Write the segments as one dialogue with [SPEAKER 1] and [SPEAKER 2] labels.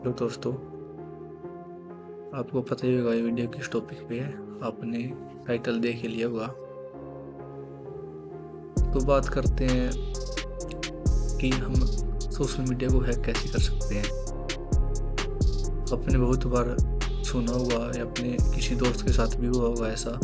[SPEAKER 1] Hello दोस्तों, आपको पता ही होगा ये वीडियो किस टॉपिक पे है। आपने टाइटल देख ही लिया होगा। तो बात करते हैं कि हम सोशल मीडिया को हैक कैसे कर सकते हैं। आपने बहुत बार सुना होगा या अपने किसी दोस्त के साथ भी हुआ होगा ऐसा,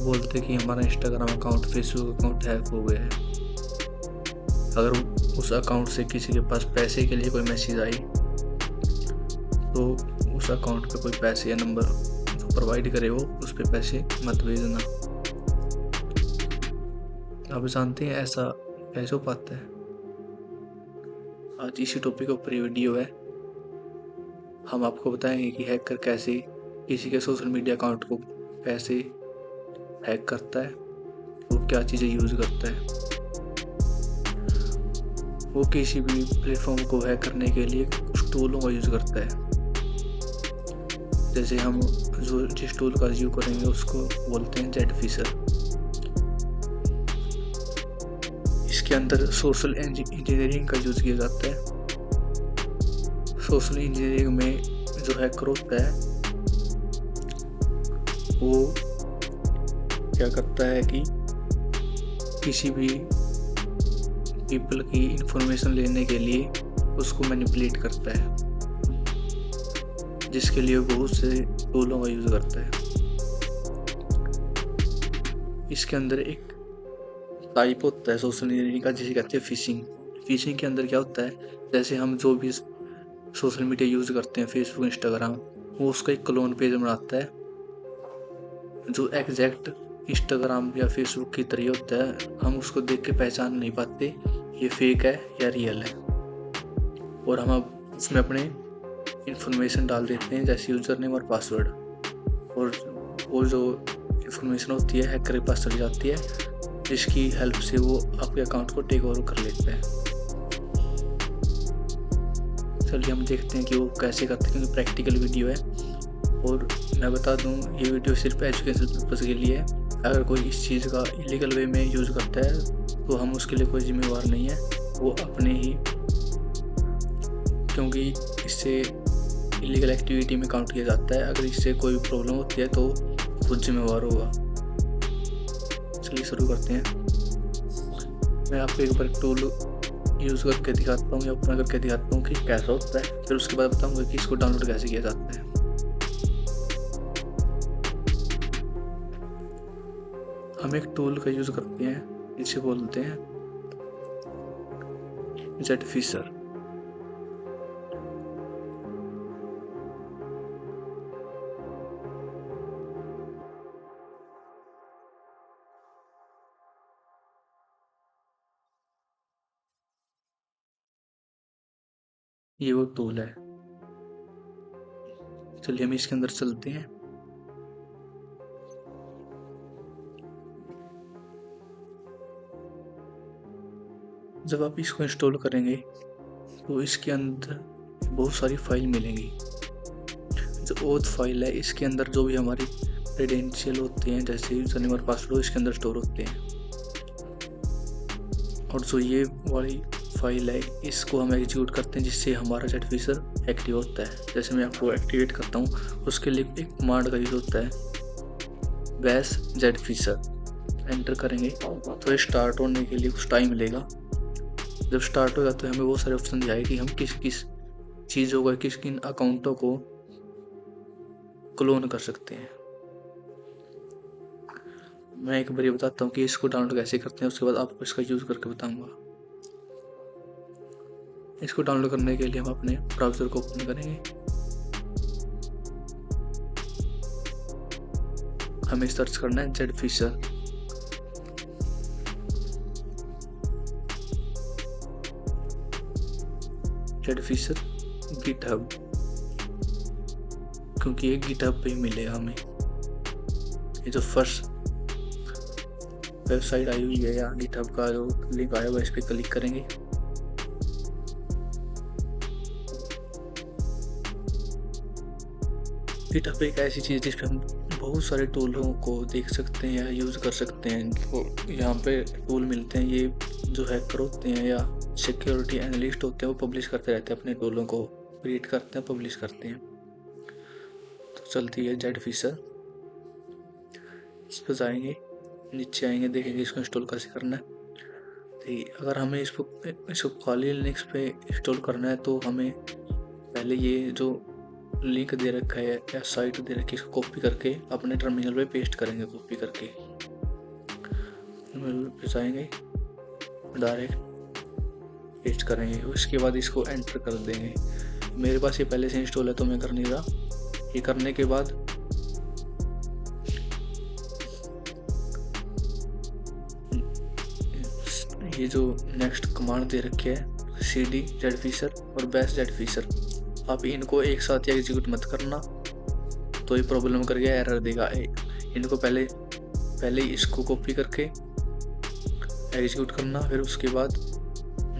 [SPEAKER 1] बोलते कि हमारा Instagram account, Facebook account hack हो गया है। अगर उस अकाउंट से किसी के पास पैसे के लिए कोई मैसेज आई तो उस अकाउंट पे कोई पैसे या नंबर जो प्रोवाइड करे वो उस पे पैसे मत भेजना। आप जानते हैं ऐसा कैसे हो पाता है? आज इसी टॉपिक के ऊपर ये वीडियो है। हम आपको बताएंगे कि हैकर कैसे किसी के सोशल मीडिया अकाउंट को कैसे हैक करता है, वो क्या चीज़ें यूज़ करता है। वो किसी भी प्लेटफॉर्म को हैक करने के लिए कुछ टूलों का यूज़ करता है। जैसे हम जिस टूल का यूज़ करेंगे उसको बोलते हैं जेड फिशर। इसके अंदर सोशल इंजीनियरिंग का यूज़ किया जाता है। सोशल इंजीनियरिंग में जो हैकर होता है वो क्या करता है कि किसी भी पीपल की इंफॉर्मेशन लेने के लिए उसको मैनिपुलेट करता है, जिसके लिए बहुत से टूलों का यूज़ करता है। इसके अंदर एक टाइप होता है सोशल इंजीनियरिंग का जिसे कहते हैं फिशिंग। फिशिंग के अंदर क्या होता है, जैसे हम जो भी सोशल मीडिया यूज़ करते हैं, फेसबुक, इंस्टाग्राम, वो उसका एक क्लोन पेज बनाता है जो एग्जैक्ट इंस्टाग्राम या फेसबुक की तरह होता है। हम उसको देख के पहचान नहीं पाते ये फेक है या रियल है, और हम अब उसमें अपने इंफॉर्मेशन डाल देते हैं जैसे यूज़र नेम और पासवर्ड, और जो इंफॉर्मेशन होती है हैकर के पास चली जाती है, जिसकी हेल्प से वो आपके अकाउंट को टेक ओवर कर लेते हैं। चलिए हम देखते हैं कि वो कैसे करते हैं, क्योंकि प्रैक्टिकल वीडियो है। और मैं बता दूं, ये वीडियो सिर्फ एजुकेशन पर्पज़ के लिए है। अगर कोई इस चीज़ का इलीगल वे में यूज़ करता है तो हम उसके लिए कोई जिम्मेवार नहीं है, वो अपने ही, क्योंकि इससे इलीगल एक्टिविटी में काउंट किया जाता है। अगर इससे कोई प्रॉब्लम होती है तो खुद जिम्मेवार होगा। चलिए शुरू करते हैं। मैं आपको एक बार टूल यूज़ करके दिखाता हूँ या अपना करके दिखाता हूँ कि कैसा होता है, फिर उसके बाद बताऊँगा कि इसको डाउनलोड कैसे किया जाता है। हम एक टूल का यूज़ करते हैं, इसे बोलते हैं जेड फिशर। ये वो टूल है। चलिए हम इसके अंदर चलते हैं। जब आप इसको इंस्टॉल करेंगे तो इसके अंदर बहुत सारी फाइल मिलेंगी। जो ओथ फाइल है, इसके अंदर जो भी हमारी क्रेडेंशियल होते हैं, जैसे यूजर नेम और पासवर्ड, इसके अंदर स्टोर होते हैं। और जो ये वाली फाइल है, इसको हम एग्जीक्यूट करते हैं, जिससे हमारा जेड फिशर एक्टिव होता है। जैसे मैं आपको एक्टिवेट करता हूँ, उसके लिए एक कमांड का यूज होता है, बैश जेड फिशर। एंटर करेंगे तो स्टार्ट होने के लिए कुछ टाइम लेगा। जब स्टार्ट होगा तो हमें बहुत सारे ऑप्शन दिखाएगा कि हम किस किस चीज़ों का, किस किन अकाउंटों को क्लोन कर सकते हैं। मैं एक बार ये बताता हूँ कि इसको डाउनलोड कैसे करते हैं, उसके बाद आपको इसका यूज़ करके बताऊंगा। इसको डाउनलोड करने के लिए हम अपने ब्राउज़र को ओपन करेंगे। हमें सर्च करना है Z Fisher. Z Fisher GitHub, क्योंकि ये गिटहब पे ही मिलेगा हमें। ये जो फर्स्ट वेबसाइट आई हुई है या गिटहब का जो लिंक आया हुआ है, इस पर क्लिक करेंगे। गिटहब एक ऐसी चीज़ जिस पर हम बहुत सारे टूलों को देख सकते हैं या यूज़ कर सकते हैं। तो यहाँ पे टूल मिलते हैं। ये जो हैकर होते हैं या सिक्योरिटी एनालिस्ट होते हैं, वो पब्लिश करते रहते हैं अपने टूलों को क्रिएट करते हैं, पब्लिश करते हैं। तो चलती है जेड फिशर। इस पर जाएंगे, नीचे आएंगे, देखेंगे इसको इंस्टॉल कैसे करना है। तो अगर हमें इसको खाली लिनक्स पे इंस्टॉल करना है तो हमें पहले ये जो लिंक दे रखा है या साइट दे रखी है इसको कॉपी करके अपने टर्मिनल पे पेस्ट करेंगे। कॉपी करके पे जाएंगे, डायरेक्ट पेस्ट करेंगे। उसके बाद इसको एंटर कर देंगे। मेरे पास ये पहले से इंस्टॉल है तो मैं कर नहीं रहा। ये करने के बाद ये जो नेक्स्ट कमांड दे रखी है cd जेड फिशर और बैश जेड फिशर, आप इनको एक साथ ही एग्जीक्यूट मत करना, तो ये प्रॉब्लम कर गया, एरर देगा। इनको पहले इसको कॉपी करके एग्जीक्यूट करना, फिर उसके बाद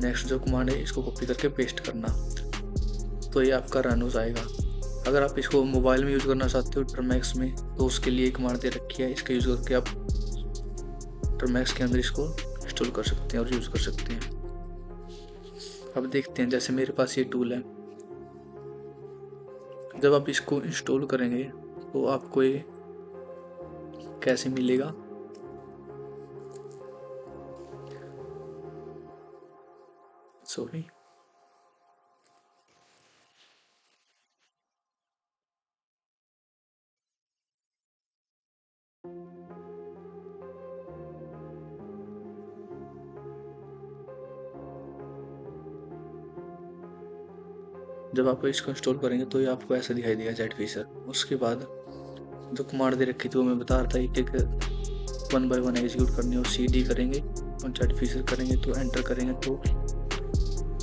[SPEAKER 1] नेक्स्ट जो कमांड है इसको कॉपी करके पेस्ट करना, तो ये आपका रन हो जाएगा। अगर आप इसको मोबाइल में यूज़ करना चाहते हो टर्मैक्स में, तो उसके लिए कमांड दे रखी है, इसका यूज़ करके आप टर्मैक्स के अंदर इसको इंस्टॉल कर सकते हैं और यूज़ कर सकते हैं। अब देखते हैं, जैसे मेरे पास ये टूल है, जब आप इसको इंस्टॉल करेंगे तो आपको ये कैसे मिलेगा। सॉरी, जब आप इसको इंस्टॉल करेंगे तो ये आपको ऐसा दिखाई देगा जेड फिशर। उसके बाद जो कमांड दे रखी थी वो मैं बता रहा था, एक 1 बाय 1 एग्जीक्यूट करनी है। और cd करेंगे और जेड फिशर करेंगे, तो एंटर करेंगे तो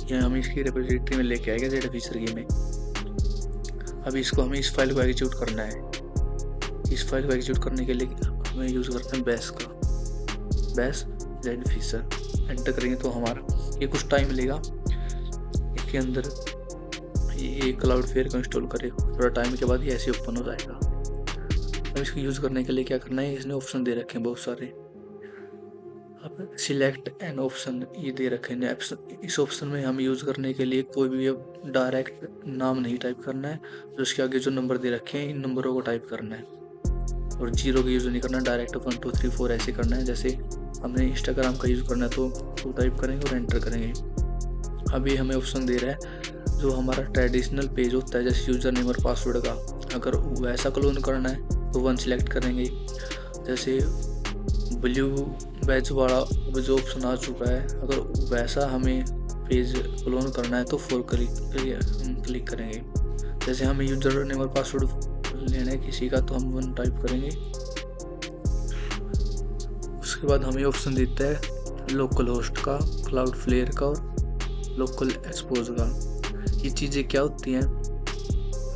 [SPEAKER 1] यहाँ हम इसकी रिपोजिटरी में लेके आएगा जेड फिशर की में। अभी इसको हमें इस फाइल को एग्जीक्यूट करना है। इस फाइल को एग्जीक्यूट करने के लिए हमें यूज़ करते हैं बैश का, बैश जेड फिशर। एंटर करेंगे तो हमारा ये कुछ टाइम लेगा, इसके अंदर ये क्लाउडफ्लेयर को इंस्टॉल करे, थोड़ा टाइम के बाद ये ऐसे ओपन हो जाएगा। अब इसको यूज़ करने के लिए क्या करना है, इसने ऑप्शन दे रखे हैं बहुत सारे। अब सिलेक्ट एन ऑप्शन ये दे रखे हैं। इस ऑप्शन में हम यूज़ करने के लिए कोई भी डायरेक्ट नाम नहीं टाइप करना है, तो उसके आगे जो नंबर दे रखे हैं इन नंबरों को टाइप करना है, और 0 का यूज़ नहीं करना, डायरेक्ट 1 2 3 4 ऐसे करना है। जैसे हमने इंस्टाग्राम का यूज़ करना है तो 2 टाइप करेंगे और एंटर करेंगे। अभी हमें ऑप्शन दे रहा है जो हमारा ट्रेडिशनल पेज होता है, जैसे यूज़र नेम और पासवर्ड का, अगर वैसा क्लोन करना है तो 1 सिलेक्ट करेंगे। जैसे ब्लू बैच वाला जो ऑप्शन आ चुका है, अगर वैसा हमें पेज क्लोन करना है तो 4 क्लिक करेंगे। जैसे हमें यूज़र नेम और पासवर्ड लेना है किसी का, तो हम 1 टाइप करेंगे। उसके बाद हमें ऑप्शन देता है लोकल होस्ट का, क्लाउडफ्लेयर का और लोकल एक्सपोज का। ये चीज़ें क्या होती हैं,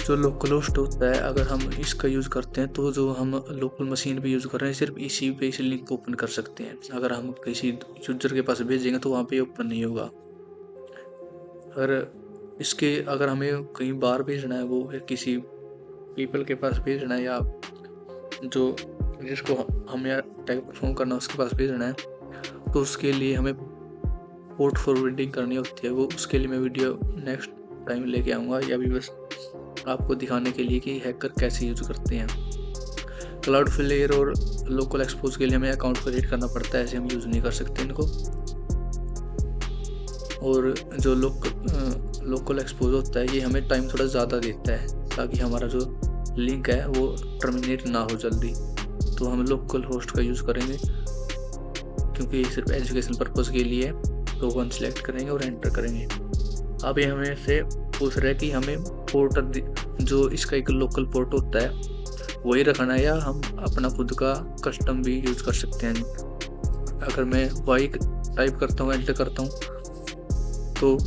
[SPEAKER 1] जो लोकल होस्ट होता है अगर हम इसका यूज़ करते हैं तो जो हम लोकल मशीन पे यूज़ कर रहे हैं सिर्फ इसी पे इस लिंक को ओपन कर सकते हैं। अगर हम किसी यूजर के पास भेजेंगे तो वहाँ पे ओपन नहीं होगा। अगर हमें कहीं बाहर भेजना है, वो किसी पीपल के पास भेजना है, या जो जिसको हमें टेलीफोन करना है उसके पास भेजना है, तो उसके लिए हमें पोर्ट फॉरवर्डिंग करनी होती है। वो उसके लिए मैं वीडियो नेक्स्ट टाइम लेके आऊँगा, या भी बस आपको दिखाने के लिए कि हैकर कैसे यूज करते हैं। क्लाउडफ्लेयर और लोकल एक्सपोज के लिए हमें अकाउंट क्रिएट करना पड़ता है, ऐसे हम यूज़ नहीं कर सकते इनको। और जो लोकल एक्सपोज होता है ये हमें टाइम थोड़ा ज़्यादा देता है, ताकि हमारा जो लिंक है वो टर्मिनेट ना हो जल्दी। तो हम लोकल होस्ट का यूज़ करेंगे क्योंकि ये सिर्फ एजुकेशन पर्पज़ के लिए। तो 1 सिलेक्ट करेंगे और एंटर करेंगे। अब ये हमें से पूछ रहा है कि हमें पोर्ट जो इसका एक लोकल पोर्ट होता है वही रखना है, या हम अपना खुद का कस्टम भी यूज़ कर सकते हैं। अगर मैं वाई टाइप करता हूँ, एंटर करता हूँ, तो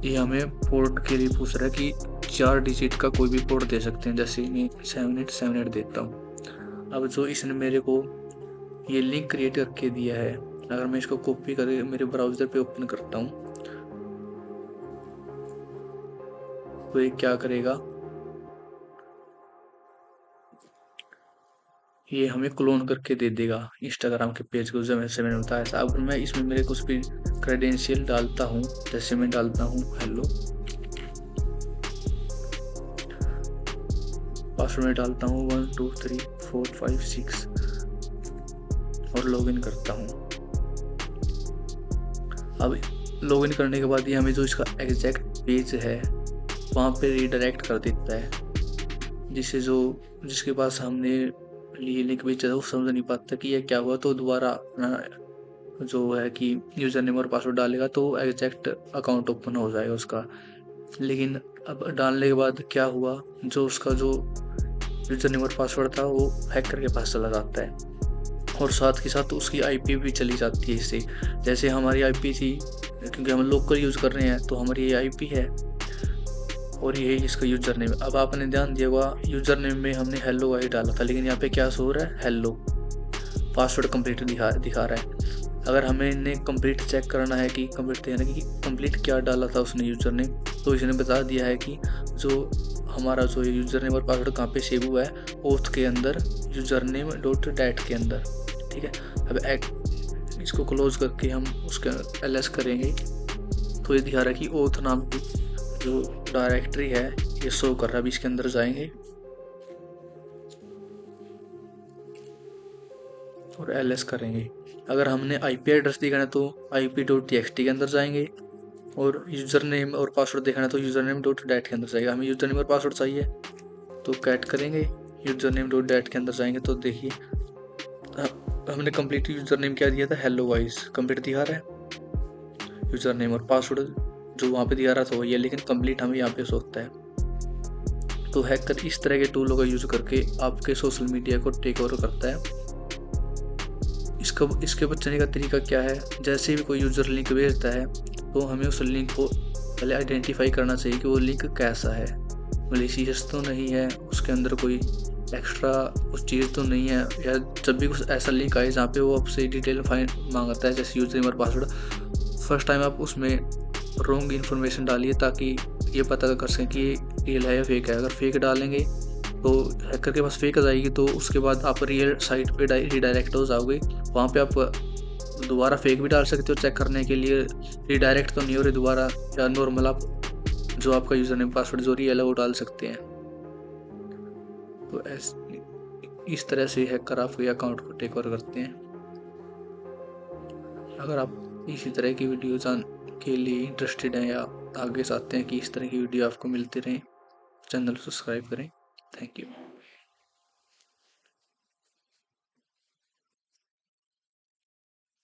[SPEAKER 1] ये हमें पोर्ट के लिए पूछ रहा है कि 4 डिजिट का कोई भी पोर्ट दे सकते हैं। जैसे मैं 7878 देता हूँ। अब जो इसने मेरे को ये लिंक क्रिएट करके दिया है, अगर मैं इसको कॉपी करके मेरे ब्राउज़र पे ओपन करता हूँ तो ये क्या करेगा, ये हमें क्लोन करके दे देगा इंस्टाग्राम के पेज को, जैसे मैंने बताया था। अब मैं इसमें मेरे कुछ भी क्रेडेंशियल डालता हूँ, जैसे मैं डालता हूँ हेलो, पासवर्ड में डालता हूँ 1 2 3 4 5 6 और लॉगिन करता हूँ। अब लॉगिन करने के बाद ये हमें जो इसका एग्जैक्ट पेज है वहाँ पे रीडायरेक्ट कर देता है, जिसके पास हमने लिए लिंक भेजा था वो समझ नहीं पाता कि ये क्या हुआ, तो दोबारा अपना जो है कि यूज़र नेम और पासवर्ड डालेगा तो एग्जैक्ट अकाउंट ओपन हो जाएगा उसका। लेकिन अब डालने के बाद क्या हुआ, जो उसका जो यूज़र नेम और पासवर्ड था वो हैकर के पास चला जाता है और साथ के साथ उसकी आईपी भी चली जाती है इससे। जैसे हमारी आईपी थी, क्योंकि हम लोकल यूज़ कर रहे हैं तो हमारी ये आईपी है और ये इसका यूज़र नेम। अब आपने ध्यान दिया होगा यूज़र नेम में हमने हेलो आई डाला था, लेकिन यहाँ पे क्या शो हो रहा है, हेलो। पासवर्ड कंप्लीट दिखा रहा है। अगर हमें इन्हें कंप्लीट चेक करना है कि कंप्लीट देना कि कंप्लीट क्या डाला था उसने यूज़र नेम, तो इसने बता दिया है कि जो हमारा जो यूज़र नेम और पासवर्ड कहाँ पे सेव हुआ है, ओथ के अंदर यूज़र नेम डॉट डैट के अंदर। ठीक है, अब इसको क्लोज करके हम उसके ls करेंगे तो ये दिखा रहा है कि ओथ नाम की जो डायरेक्टरी है ये शो कर रहा है। अभी इसके अंदर जाएंगे और ls करेंगे। अगर हमने IP एड्रेस दिखाना है तो ip.txt के अंदर जाएंगे और यूज़र नेम और पासवर्ड देखना है तो यूज़र नेम डॉट डैट के अंदर जाएगा। हमें यूज़र नेम और पासवर्ड चाहिए तो कैट करेंगे, यूज़र नेम डॉट डैट के अंदर जाएंगे तो देखिए हमने कंप्लीट यूज़र नेम क्या दिया था, हेलो वाइज कंप्लीट दिखा रहा है। यूज़र नेम और पासवर्ड जो वहाँ पे दिखा रहा था वही है, लेकिन कंप्लीट हमें यहाँ पे सोचता है। तो हैकर इस तरह के टूलों का यूज़ करके आपके सोशल मीडिया को टेक ओवर करता है। इसके बचने का तरीका क्या है, जैसे भी कोई यूज़र लिंक भेजता है तो हमें उस लिंक को पहले आइडेंटिफाई करना चाहिए कि वो लिंक कैसा है, मलिशियस तो नहीं है, उसके अंदर कोई एक्स्ट्रा कुछ चीज़ तो नहीं है, या जब भी कुछ ऐसा लिंक आए जहाँ पे वो आपसे डिटेल मांगता है जैसे यूज़र नेम और पासवर्ड, फर्स्ट टाइम आप उसमें रॉन्ग इन्फॉर्मेशन डालिए ताकि ये पता कर सकें कि रियल है या फेक है। अगर फेक डालेंगे तो हैकर के पास फेक आ जाएगी, तो उसके बाद आप रियल साइट पे रिडायरेक्ट हो जाओगे। वहाँ पे आप दोबारा फेक भी डाल सकते हो चेक करने के लिए, रिडायरेक्ट तो नहीं हो रही दोबारा, या नॉर्मल आप जो आपका यूज़र नेम पासवर्ड जो रियल है वो डाल सकते हैं। तो इस तरह से हैकर आपके अकाउंट को टेक ओवर करते हैं। अगर आप इसी तरह की वीडियो के लिए इंटरेस्टेड हैं या आगे चाहते हैं कि इस तरह की वीडियो आपको मिलती रहे, चैनल सब्सक्राइब करें। Thank you.